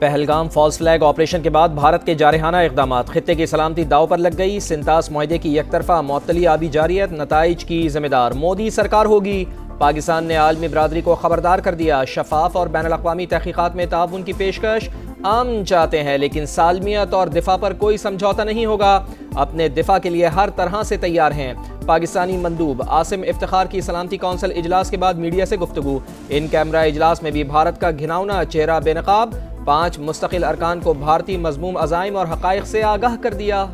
Pahalgam false flag operation के बाद भारत के जारहाना इक़दामात, खित्ते की सलामती दाव पर लग गई। सिंतास मुआहदे की एकतरफा मुअत्तली आबी जारियत नताइज की जिम्मेदार मोदी सरकार होगी। पाकिस्तान ने आलमी बरादरी को खबरदार कर दिया। शफाफ और बैनुल अक़वामी तहक़ीक़ात में ताउन की पेशकश। अमन चाहते हैं लेकिन सालमियत और दिफा पर कोई समझौता नहीं होगा। अपने दिफा के लिए हर तरह से तैयार हैं। पाकिस्तानी मंदूब आसिम इफ्तिखार की सलामती कौंसिल इजलास के बाद मीडिया से गुफ्तगू। इन कैमरा इजलास में भी भारत का घिनौना चेहरा बेनकाब। 5 मुस्तकिल अरकान को भारतीय मज़मूम अज़ाइम और हक़ाइक़ से आगाह कर दिया।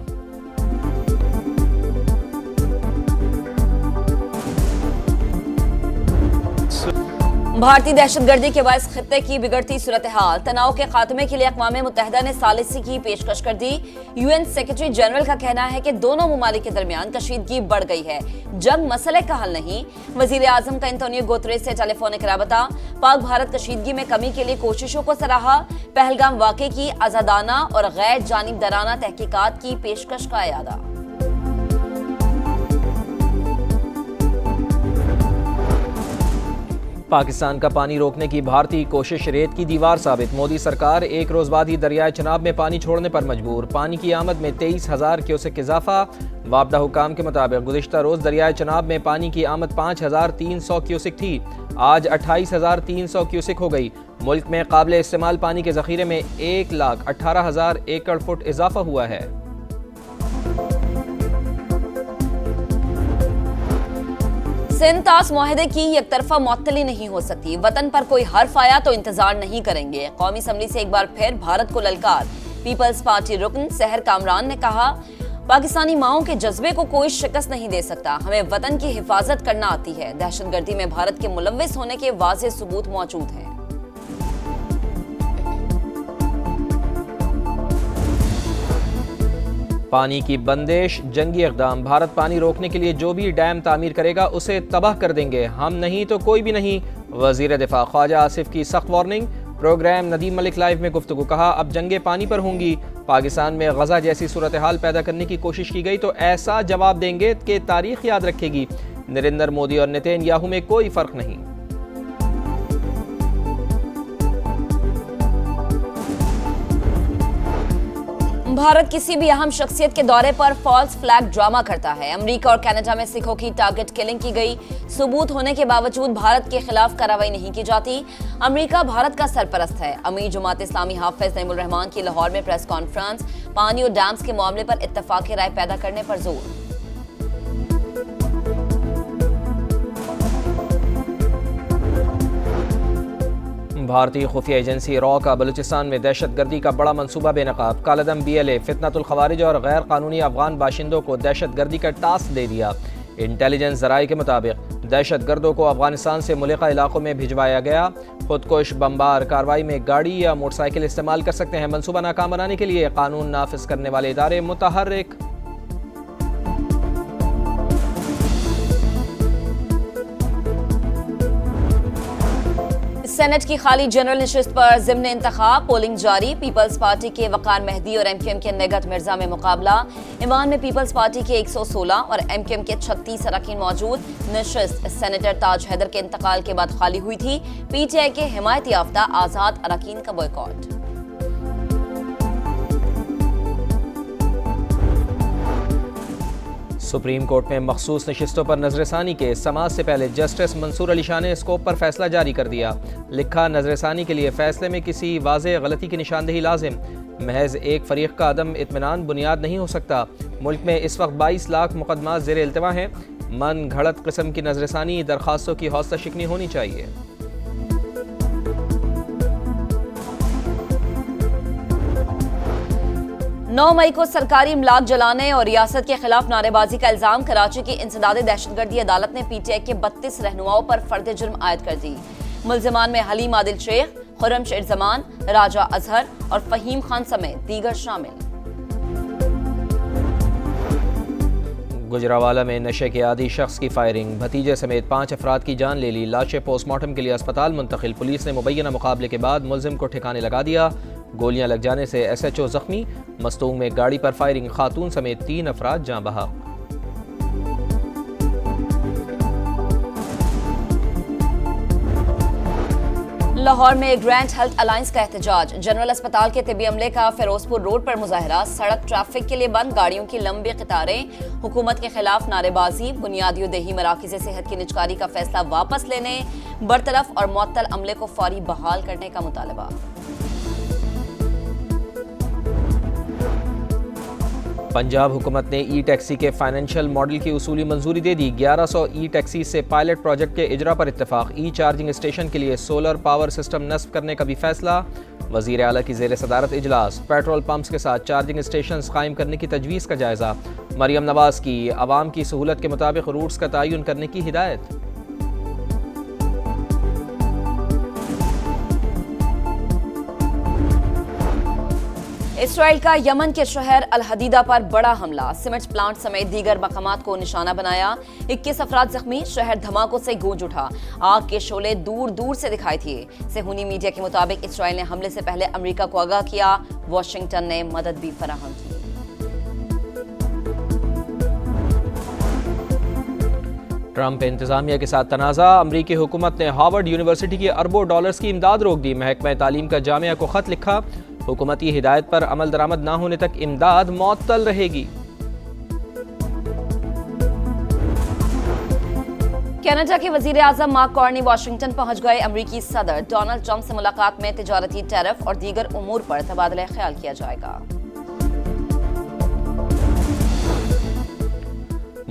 भारतीय दहशतगर्दी के बायस खित्ते की बिगड़ती सूरत हाल, तनाव के खात्मे के लिए अक़वाम मुत्तहिदा ने सालिसी की पेशकश कर दी। UN सेक्रेटरी जनरल का कहना है कि दोनों ममालिक के दरमियान कशीदगी बढ़ गई है, जंग मसले का हल नहीं। वज़ीर आज़म का एंटोनियो गुतेरेस से टेलीफोनिक राबता। पाक भारत कशीदगी में कमी के लिए कोशिशों को सराहा। पहलगाम वाक़े की आज़ादाना और गैर जानिबदाराना तहकीकात की पेशकश का इयादा। पाकिस्तान का पानी रोकने की भारतीय कोशिश रेत की दीवार साबित। मोदी सरकार एक रोज बाद ही दरियाए चनाब में पानी छोड़ने पर मजबूर। पानी की आमद में 23,000 क्यूसेक इजाफा। वापडा हुकाम के मुताबिक गुज़िश्ता रोज दरियाए चनाब में पानी की आमद 5,300 क्यूसेक थी, आज 28,300 क्यूसेक हो गई। मुल्क में काबिल इस्तेमाल पानी के ज़ख़ीरे में 1,18,000 एकड़ फुट इजाफा हुआ है। सिंतास मुआहदे की एकतरफा मुअत्तली नहीं हो सकती। वतन पर कोई हर्फ आया तो इंतजार नहीं करेंगे। कौमी असम्बली से एक बार फिर भारत को ललकार। पीपल्स पार्टी रुकन सहर कामरान ने कहा, पाकिस्तानी माओं के जज्बे को कोई शिकस्त नहीं दे सकता। हमें वतन की हिफाजत करना आती है। दहशतगर्दी में भारत के मुलव्विस होने के वाज़ेह सबूत मौजूद हैं। पानी की बंदिश, जंगी इक़दाम। भारत पानी रोकने के लिए जो भी डैम तामीर करेगा उसे तबाह कर देंगे, हम नहीं तो कोई भी नहीं। वज़ीर दिफा ख्वाजा आसिफ की सख्त warning. Programme Nadeem Malik live में गुफ्तगू। कहा, अब जंगे पानी पर होंगी। पाकिस्तान में गजा जैसी सूरत हाल पैदा करने की कोशिश की गई तो ऐसा जवाब देंगे कि तारीख याद रखेगी। नरेंद्र मोदी और नेतन्याहू में कोई फ़र्क नहीं। भारत किसी भी अहम शख्सियत के दौरे पर फॉल्स फ्लैग ड्रामा करता है। अमेरिका और कनाडा में सिखों की टारगेट किलिंग की गई। सबूत होने के बावजूद भारत के खिलाफ कार्रवाई नहीं की जाती। अमेरिका भारत का सरपरस्त है। अमीर जमात इस्लामी हाफिज नईमुर रहमान की लाहौर में प्रेस कॉन्फ्रेंस। पानी और डैम्स के मामले पर इत्तफाक़ी राय पैदा करने पर जोर। भारतीय खुफिया एजेंसी रॉ का बलूचिस्तान में दहशतगर्दी का बड़ा मनसूबा बेनकाब। कालदम BLA फितनतुल खवारिज और गैर कानूनी अफगान बाशिंदों को दहशतगर्दी का टास्क दे दिया। इंटेलिजेंस ज़राए के मुताबिक दहशतगर्दों को अफगानिस्तान से मुल्का इलाकों में भिजवाया गया। खुदकुश बमबार कार्रवाई में गाड़ी या मोटरसाइकिल इस्तेमाल कर सकते हैं। मनसूबा नाकाम बनाने के लिए कानून नाफिज करने वाले इदारे मुतहर्रिक। सेनेट की खाली जनरल नशिस्त पर ज़िम्न इंतखाब, पोलिंग जारी। पीपल्स पार्टी के वकार मेहदी और MQM के निगहत मिर्जा में मुकाबला। ईमान में पीपल्स पार्टी के 116 और MQM के 36 अरकान मौजूद। नशिस्त सेनेटर ताज हैदर के इंतकाल के बाद खाली हुई थी। PTI के हिमायत याफ्ता आज़ाद अरकान का बॉयकॉट। सुप्रीम कोर्ट में मखसूस नशिस्तों पर नजरसानी के समाज से पहले जस्टिस मंसूर अली शाह ने स्कोप पर फैसला जारी कर दिया। लिखा, नजरसानी के लिए फैसले में किसी वाज़ेह गलती की निशानदेही लाजिम। महज एक फरीक का अदम इत्मीनान बुनियाद नहीं हो सकता। मुल्क में इस वक्त 22 लाख मुकदमा ज़ेर इल्तिवा हैं। मन घड़त किस्म की नजरसानी दरखास्तों की हौसला शिकनी होनी चाहिए। 9 मई को सरकारी इमलाक जलाने और रियासत के खिलाफ नारेबाजी का इल्जाम। कराची की इंसदाद दहशतगर्दी अदालत ने PTI के 32 रहनुमाओं पर फर्द जुर्म आयद कर दी। मुल्जिमान में हलीम आदिल शेख, खुर्रम शेर जमान, राजा अजहर और फहीम खान समेत दीगर शामिल। गुजरावाला में नशे के आदी शख्स की फायरिंग, भतीजे समेत 5 अफराद की जान ले ली। लाशें पोस्टमार्टम के लिए अस्पताल मुंतकिल। पुलिस ने मुबैना मुकाबले के बाद मुलजिम को ठिकाने लगा दिया। गोलियां लग जाने से SHO जख्मी। मस्तूंग में गाड़ी पर फायरिंग, खातून समेत 3 अफराद जाँ बहक। लाहौर में ग्रैंड हेल्थ अलायंस का एहतजाज। जनरल अस्पताल के तिबी अमले का फिरोजपुर रोड पर मुजाहरा। सड़क ट्रैफिक के लिए बंद, गाड़ियों की लंबी कतारें। हुकूमत के खिलाफ नारेबाजी। बुनियादी और देही मराकज़ सेहत की निजकारी का फैसला वापस लेने, बरतरफ और मुअत्तल अमले को फौरी बहाल करने का मुतालबा। पंजाब हुकूमत ने ई टैक्सी के फाइनेंशियल मॉडल की उसूली मंजूरी दे दी। 1100 ई टैक्सी से पायलट प्रोजेक्ट के इजरा पर इत्तेफाक। ई चार्जिंग स्टेशन के लिए सोलर पावर सिस्टम नस्ब करने का भी फैसला। वजीर आला की जेर सदारत इजलास। पेट्रोल पंप्स के साथ चार्जिंग स्टेशन कायम करने की तजवीज़ का जायजा। मरियम नवाज की आवाम की सहूलत के मुताबिक रूट्स का तयन करने की हिदायत। इसराइल का यमन के शहर अल हदीदा पर बड़ा हमला। सीमेंट प्लांट समेत दीगर मकामात को निशाना बनाया। 21 अफराद जख्मी। शहर धमाकों से गूंज उठा। आग के शोले दूर दूर से दिखाई दिए। सेहूनी मीडिया के मुताबिक इसराइल ने हमले से पहले अमेरिका को आगाह किया। वाशिंगटन ने मदद भी फराहम की। ट्रंप इंतजामिया के साथ तनाज़ा। अमरीकी हुकूमत ने हार्वर्ड यूनिवर्सिटी की अरबों डॉलर्स की इमदाद रोक दी। महकमा तालीम का जामिया को खत लिखा। हुकूमती हिदायत पर अमल दरामद न होने तक इमदाद मुअत्तल रहेगी। कनाडा के वजीर आजम मार्क कार्नी वाशिंगटन पहुंच गए। अमरीकी सदर डोनाल्ड ट्रंप से मुलाकात में तिजारती टैरिफ और दीगर उमूर पर तबादला ख्याल किया जाएगा।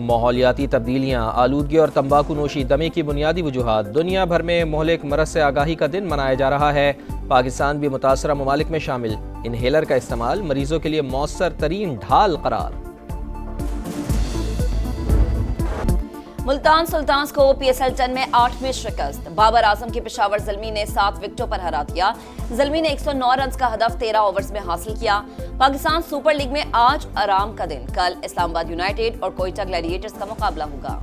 माहौलियाती तब्दीलियाँ, आलूदगी और तंबाकू नोशी दमे की बुनियादी वजूहात। दुनिया भर में मोहलिक मरज से आगाही का दिन मनाया जा रहा है। पाकिस्तान भी मुतासरा ममालिक में शामिल। इनहेलर का इस्तेमाल मरीजों के लिए मौसर तरीन ढाल करार। मुल्तान सुल्तान्स को PSL 10 में 8वीं शिकस्त। बाबर आजम के पेशावर ज़ल्मी ने 7 विकेटों पर हरा दिया। ज़ल्मी ने 109 रन का हदफ 13 ओवर्स में हासिल किया। पाकिस्तान सुपर लीग में आज आराम का दिन। कल इस्लामाबाद यूनाइटेड और कोयटा ग्लैडिएटर्स का मुकाबला होगा।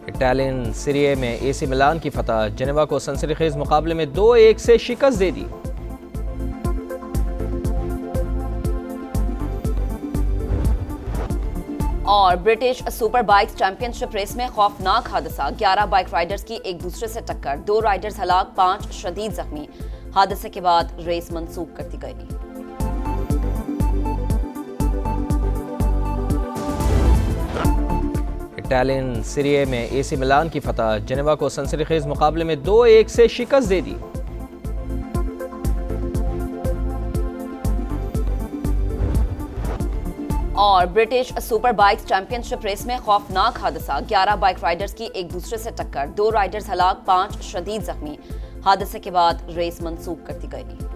इटालियन सीरिया में AC मिलान की फतह। जेनेवा को सनसनीखेज मुकाबले में 2-1 से शिकस्त दे दी। और British super bikes championship race में खौफनाक हादसा। 11 बाइक राइडर्स की एक दूसरे से टक्कर। 2 राइडर्स हलाक, 5 शदीद जख्मी। हादसे के बाद रेस मंसूख कर दी गई। इटालियन सीरिया में AC मिलान की फतह। जेनेवा को सनसनीखेज मुकाबले में 2-1 से शिकस्त दे दी। और British super bikes championship race में खौफनाक हादसा। 11 बाइक राइडर्स की एक दूसरे से टक्कर। 2 राइडर्स हलाक, 5 शदीद जख्मी। हादसे के बाद रेस मंसूख कर दी गई।